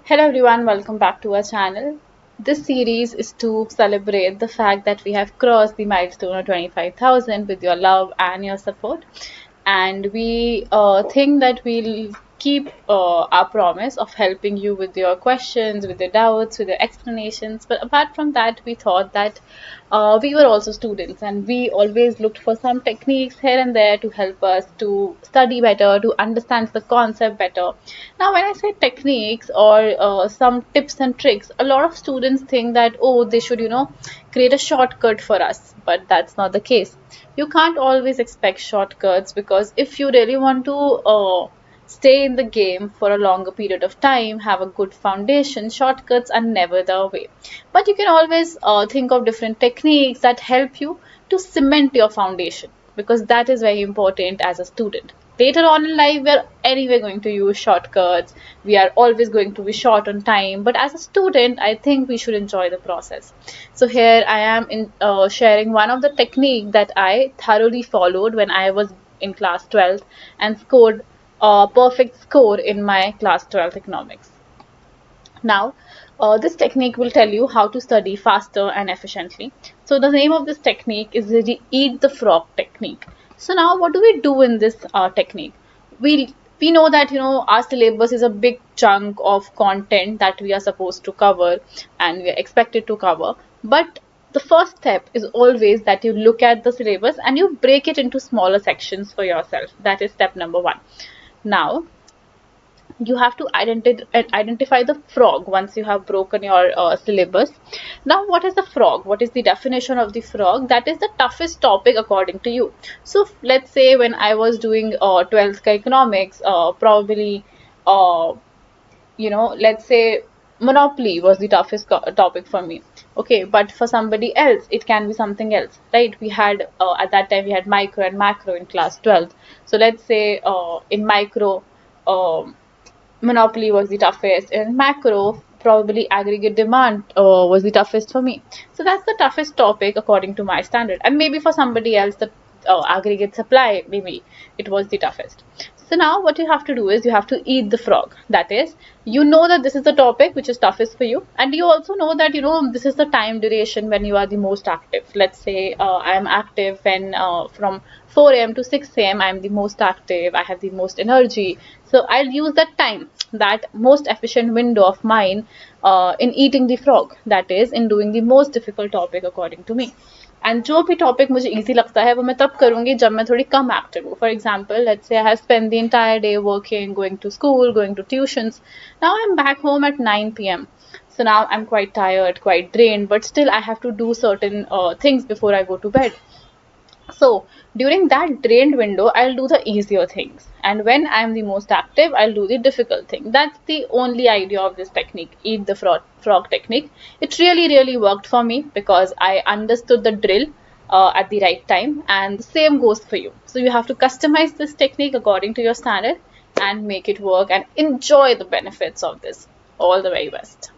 Hello everyone, welcome back to our channel. This series is to celebrate the fact that we have crossed the milestone of 25,000 with your love and your support. And we think that we'll keep our promise of helping you with your questions, with your doubts, with your explanations. But apart from that, we thought that we were also students and we always looked for some techniques here and there to help us to study better, to understand the concept better. Now, when I say techniques or some tips and tricks, a lot of students think that, oh, they should, create a shortcut for us. But that's not the case. You can't always expect shortcuts because if you really want to stay in the game for a longer period of time, have a good foundation, shortcuts are never the way. But you can always think of different techniques that help you to cement your foundation because that is very important as a student. Later on in life, we're anyway going to use shortcuts. We are always going to be short on time. But as a student, I think we should enjoy the process. So here I am sharing one of the technique that I thoroughly followed when I was in class 12th and scored a perfect score in my class 12th economics. Now, this technique will tell you how to study faster and efficiently. So the name of this technique is the eat the frog technique. So now what do we do in this technique? We know that our syllabus is a big chunk of content that we are supposed to cover and we are expected to cover. But the first step is always that you look at the syllabus and you break it into smaller sections for yourself. That is step number one. Now, you have to identify the frog once you have broken your syllabus. Now, what is the frog? What is the definition of the frog? That is the toughest topic according to you. So let's say when I was doing 12th economics, probably let's say monopoly was the toughest topic for me. Okay, but for somebody else it can be something else, right? We had at that time we had micro and macro in class 12th. So let's say in micro, um, monopoly was the toughest, and macro, probably aggregate demand was the toughest for me. So that's the toughest topic according to my standard, and maybe for somebody else the aggregate supply, maybe it was the toughest. So now what you have to do is you have to eat the frog. That is, you know that this is the topic which is toughest for you, and you also know that this is the time duration when you are the most active. Let's say I am active when from 4 a.m. to 6 a.m. I am the most active, I have the most energy. So I'll use that time, that most efficient window of mine, in eating the frog, that is in doing the most difficult topic according to me. And जो भी topic मुझे easy लगता है वो मैं तब करूंगी जब मैं थोड़ी कम एक्टिव हूँ. For example, let's say I have spend the entire day working, going to school, going to tuitions. Now I am back home at 9 p.m. So now I'm quite tired, quite drained, but still I have to do certain things before I go to bed. So during that drained window, I'll do the easier things. And when I'm the most active, I'll do the difficult thing. That's the only idea of this technique, eat the frog technique. It really, really worked for me because I understood the drill at the right time. And the same goes for you. So you have to customize this technique according to your standard and make it work and enjoy the benefits of this. All the very best.